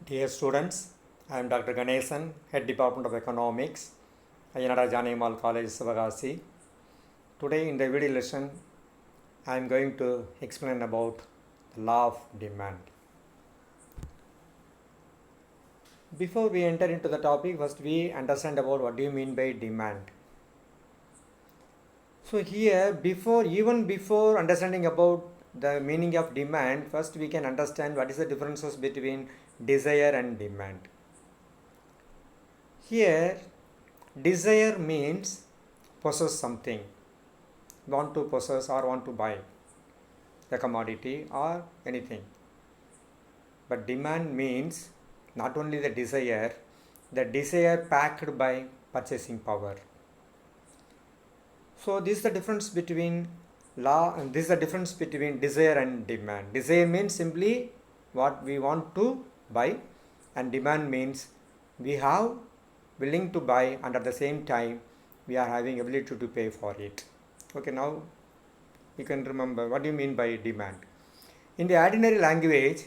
Dear students, I am Dr. Ganesan, Head Department of Economics, Ayanada Janimal College, Savagasi. Today in the video lesson, I am going to explain about the law of demand. Before we enter into the topic, first we understand about what do you mean by demand. So here, even before understanding about the meaning of demand, first we can understand what is the differences between desire and demand. Here, desire means possess something, want to possess or want to buy a commodity or anything. But demand means not only the desire packed by purchasing power. So this is the difference between desire and demand. Desire means simply what we want to buy, and demand means we have willing to buy and at the same time we are having ability to pay for it. Okay, now you can remember what do you mean by demand. In the ordinary language,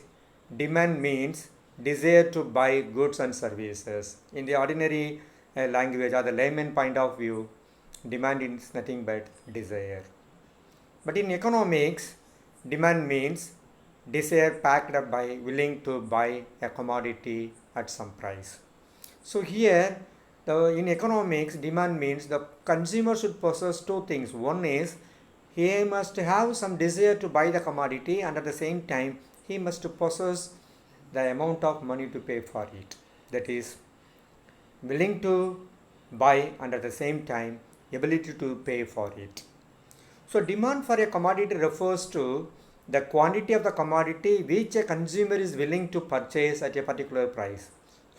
demand means desire to buy goods and services. In the ordinary language or the layman point of view, demand is nothing but desire. But in economics, demand means desire packed up by willing to buy a commodity at some price. So here, in economics, demand means the consumer should possess two things. One is he must have some desire to buy the commodity, and at the same time he must possess the amount of money to pay for it. That is, willing to buy and at the same time ability to pay for it. So demand for a commodity refers to the quantity of the commodity which a consumer is willing to purchase at a particular price.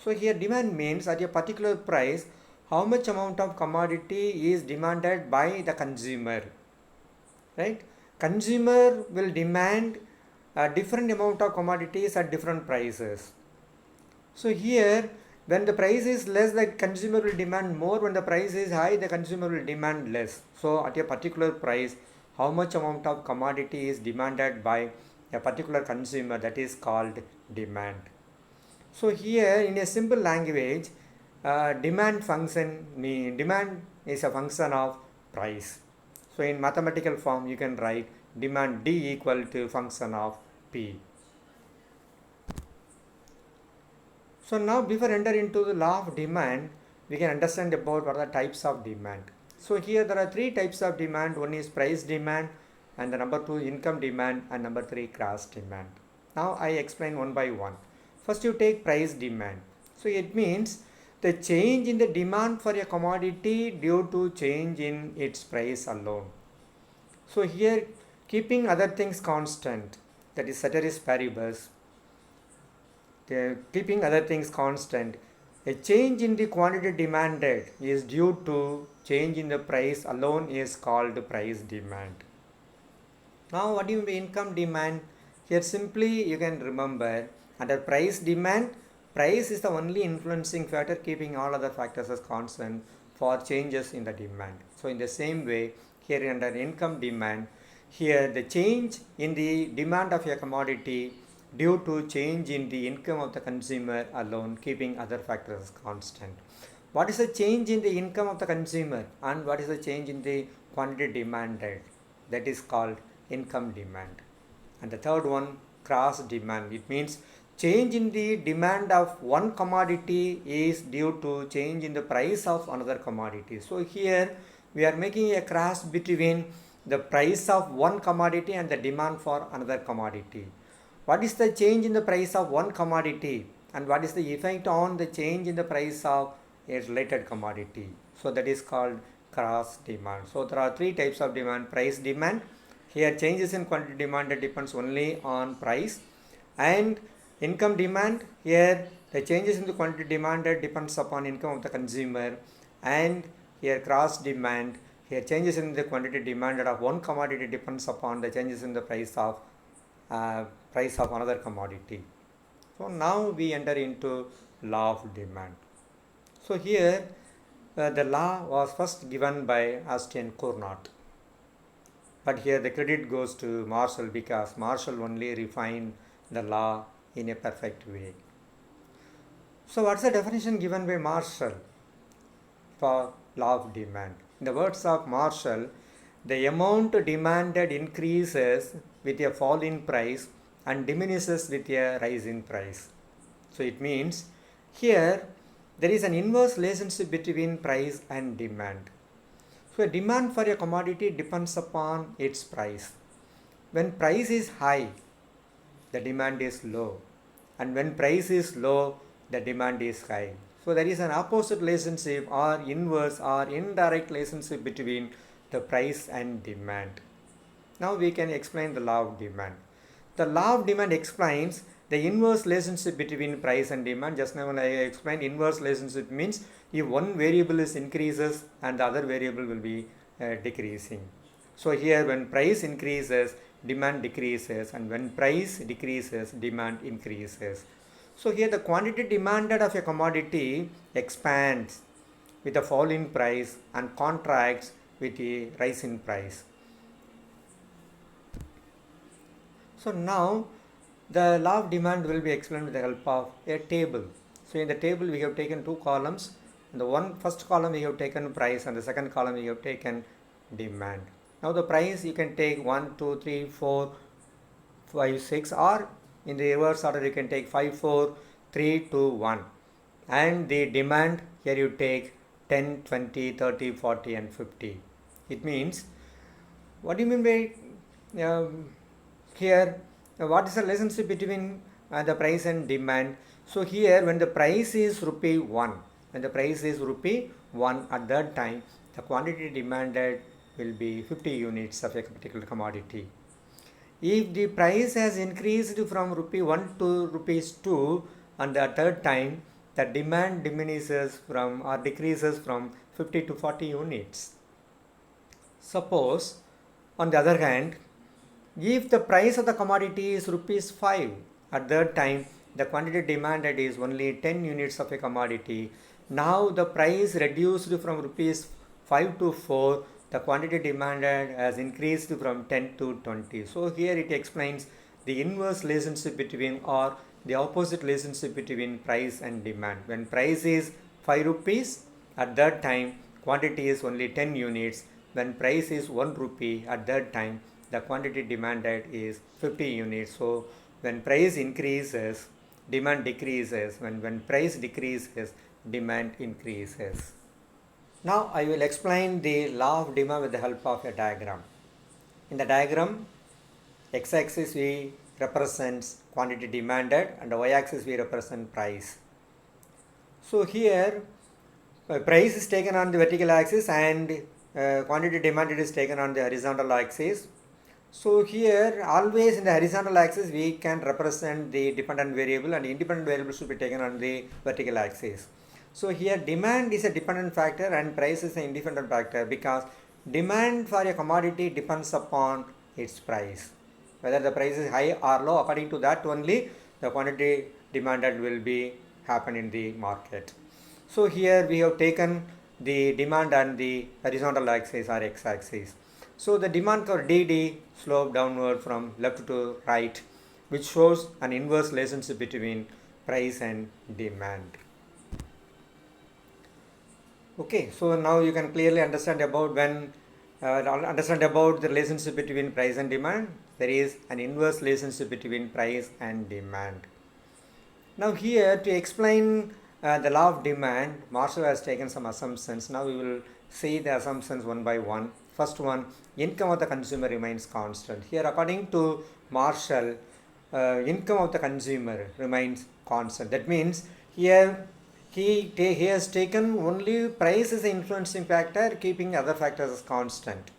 So here demand means at a particular price how much amount of commodity is demanded by the consumer. Right? Consumer will demand a different amount of commodities at different prices. So here when the price is less, the consumer will demand more. When the price is high, the consumer will demand less. So at a particular price, how much amount of commodity is demanded by a particular consumer, that is called demand. So here in a simple language, demand is a function of price. So in mathematical form, you can write demand D equal to function of P. So now before enter into the law of demand, we can understand about what are the types of demand. So here there are three types of demand. One is price demand, and the number two income demand, and number three cross demand. Now I explain one by one. First you take price demand. So it means the change in the demand for a commodity due to change in its price alone. So here keeping other things constant, that is ceteris paribus, keeping other things constant, a change in the quantity demanded is due to change in the price alone is called price demand. Now what do you mean by income demand? Here simply you can remember under price demand, price is the only influencing factor keeping all other factors as constant for changes in the demand. So in the same way here under income demand, here the change in the demand of a commodity due to change in the income of the consumer alone keeping other factors constant. What is the change in the income of the consumer and what is the change in the quantity demanded? That is called income demand. And the third one, cross demand. It means change in the demand of one commodity is due to change in the price of another commodity. So here we are making a cross between the price of one commodity and the demand for another commodity. What is the change in the price of one commodity and what is the effect on the change in the price of a related commodity? So that is called cross demand. So there are three types of demand. Price demand, here changes in quantity demanded depends only on price, and income demand, here the changes in the quantity demanded depends upon income of the consumer, and here cross demand, here changes in the quantity demanded of one commodity depends upon the changes in the price of another commodity. So now we enter into law of demand. So here the law was first given by Austin Cournot, but here the credit goes to Marshall because Marshall only refined the law in a perfect way. So what's the definition given by Marshall for law of demand? In the words of Marshall, the amount demanded increases with a fall in price and diminishes with a rise in price. So it means here there is an inverse relationship between price and demand. So demand for a commodity depends upon its price. When price is high, the demand is low, and when price is low, the demand is high. So there is an opposite relationship or inverse or indirect relationship between the price and demand. Now we can explain the law of demand. The law of demand explains the inverse relationship between price and demand. Just now when I explained inverse relationship means if one variable is increases and the other variable will be decreasing. So here when price increases, demand decreases, and when price decreases, demand increases. So here the quantity demanded of a commodity expands with a fall in price and contracts with a rise in price. So now the law of demand will be explained with the help of a table. So in the table we have taken two columns. In the first column we have taken price and the second column we have taken demand. Now the price you can take 1, 2, 3, 4, 5, 6, or in the reverse order you can take 5, 4, 3, 2, 1. And the demand here you take 10, 20, 30, 40 and 50. It means, what do you mean by here what is the relationship between the price and demand? So here when the price is rupee 1, when the price is rupee 1, at that time the quantity demanded will be 50 units of a particular commodity. If the price has increased from rupee 1 to rupees 2, and the third time the demand diminishes from or decreases from 50 to 40 units. Suppose on the other hand, if the price of the commodity is rupees 5, at that time the quantity demanded is only 10 units of a commodity. Now the price reduced from rupees 5 to 4, the quantity demanded has increased from 10 to 20. So here it explains the inverse relationship between or the opposite relationship between price and demand. When price is 5 rupees, at that time quantity is only 10 units. When price is 1 rupee, at that time the quantity demanded is 50 units. So when price increases, demand decreases. When price decreases, demand increases. Now I will explain the law of demand with the help of a diagram. In the diagram, x-axis we represents quantity demanded and the y-axis we represent price. So here price is taken on the vertical axis and quantity demanded is taken on the horizontal axis. So here always in the horizontal axis we can represent the dependent variable and independent variable should be taken on the vertical axis. So here demand is a dependent factor and price is an independent factor because demand for a commodity depends upon its price. Whether the price is high or low, according to that only the quantity demanded will be happen in the market. So here we have taken the demand on the horizontal axis or x-axis. So the demand curve DD slope downward from left to right, which shows an inverse relationship between price and demand. Okay, so now you can clearly understand about the relationship between price and demand. There is an inverse relationship between price and demand. Now here to explain the law of demand, Marshall has taken some assumptions. Now we will see the assumptions one by one. First one, income of the consumer remains constant. Here according to Marshall, income of the consumer remains constant. That means here he has taken only price as an influencing factor, keeping other factors as constant.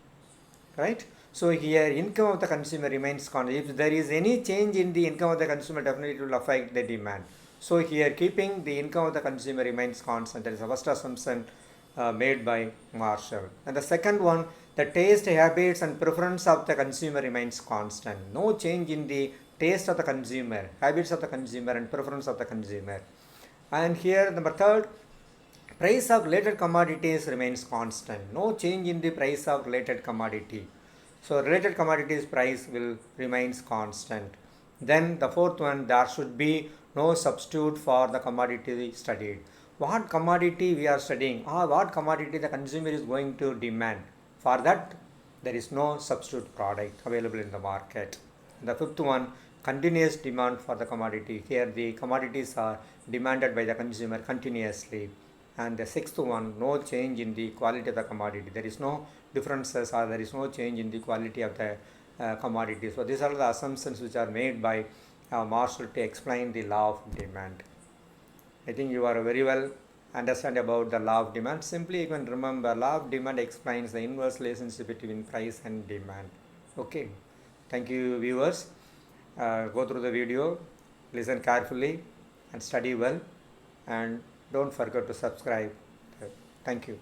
Right? So here income of the consumer remains constant. If there is any change in the income of the consumer, definitely it will affect the demand. So here keeping the income of the consumer remains constant. That is the first assumption made by Marshall. And the second one, the taste, habits and preference of the consumer remains constant. No change in the taste of the consumer, habits of the consumer and preference of the consumer. And here number third, price of related commodities remains constant. No change in the price of related commodity. So related commodities price will remains constant. Then the fourth one, there should be no substitute for the commodity studied. What commodity we are studying or what commodity the consumer is going to demand. For that, there is no substitute product available in the market. The fifth one, continuous demand for the commodity. Here the commodities are demanded by the consumer continuously. And the sixth one, no change in the quality of the commodity. There is no differences or there is no change in the quality of the commodity. So these are the assumptions which are made by Marshall to explain the law of demand. I think you are very well understand about the law of demand. Simply you can remember law of demand explains the inverse relationship between price and demand. Okay. Thank you viewers. Go through the video, listen carefully and study well, and don't forget to subscribe. Thank you.